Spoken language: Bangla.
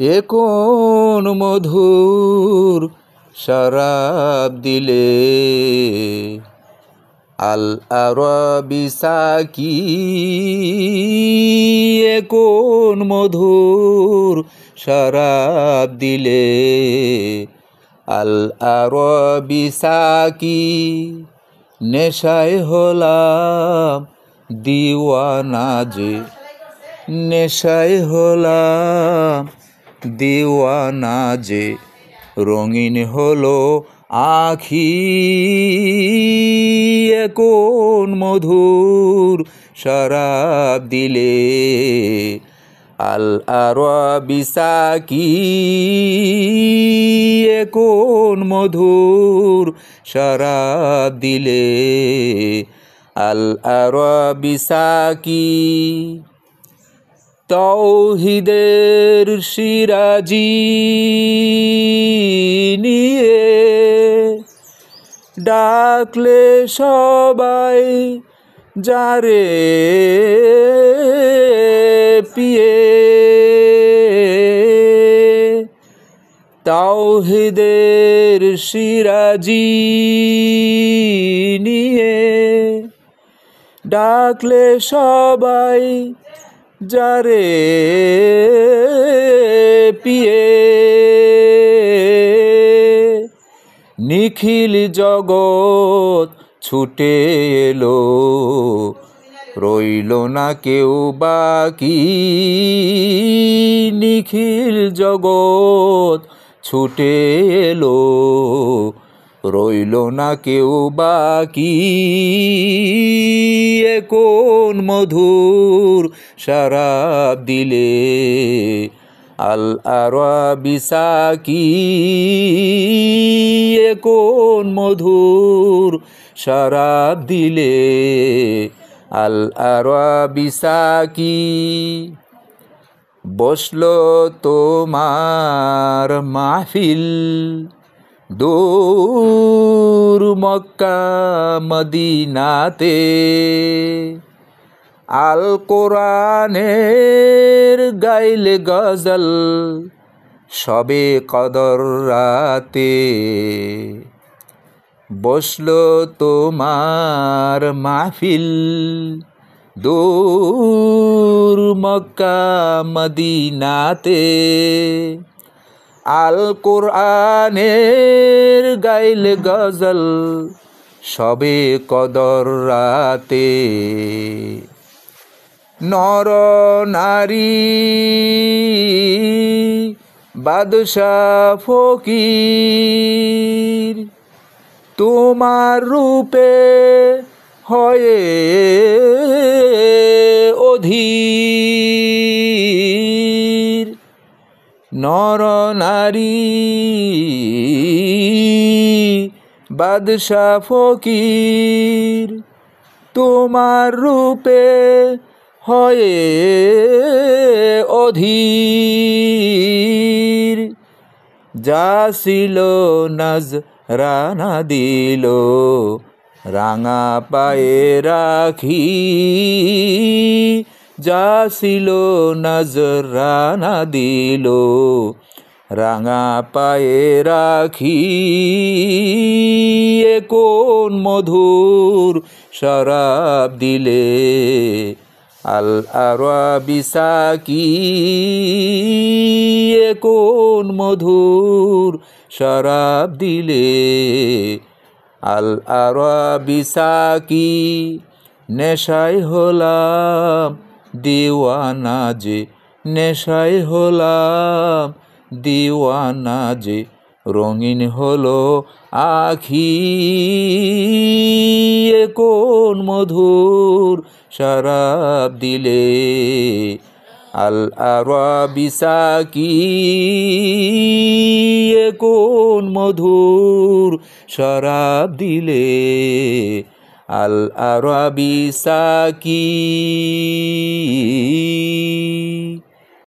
এ কোন মধুর শরাব দিলে। আল আরবি সাকি এ কোন মধুর শরাব দিলে। আল আরবি সাকি নেশায় হলাম দিওয়ানা যে, নেশায় হলাম দিওয়ানা যে, রঙিন হলো আখি এ কোন মধুর শরাব দিলে। আল আরবি সাকি এ কোন মধুর শরাব দিলে। আল আরবি সাকি তৌহিদের সিরাজি নিয়ে ডাকলে সবাই যারে পিয়ে। তাওহীদের সিরাজি নিয়ে ডাকলে সবাই যারে পিয়ে। নিখিল জগৎ ছুটে এলো, রইল না কেউ বাকি। নিখিল জগৎ ছুটে এলো, রইল না কেউ বাকি। এ কোন মধুর শরাব দিলে। আল আরবি সাকি এ কোন মধুর শরাব দিলে। আল আরবি সাকি বসলো তোমার মাহফিল দূর মক্কা মদিনাতে। আল কোরআনের গাইলে গজল সবে কদর রাতে। বসলো তোমার মাহফিল দূর মক্কা মদিনাতে। আল কোরআনের গাইলে গজল সবে কদর রাতে। নর নারী বাদশাহ ফকির তোমার রূপে হয়ে অধীর। নর নারী বাদশাহ ফকির তোমার রূপে হয়ে অধীর। যা ছিল নজরানা দিল রাঙা পায়ে রাখি। যা ছিল নজরানা দিল রাঙা পায়ে রাখি। এ কোন মধুর শরাব দিলে। আল আরবি সাকি এ কোন মধুর শরাব দিলে। আল আরবি সাকি নেশায় হলাম দিওয়ানা যে, নেশায় হলাম দিওয়ানা যে, রঙিন হলো আখি এ কোন মধুর শরাব দিলে। আল আরবি সাকি এ কোন মধুর শরাব দিলে। আল আরবি সাকি।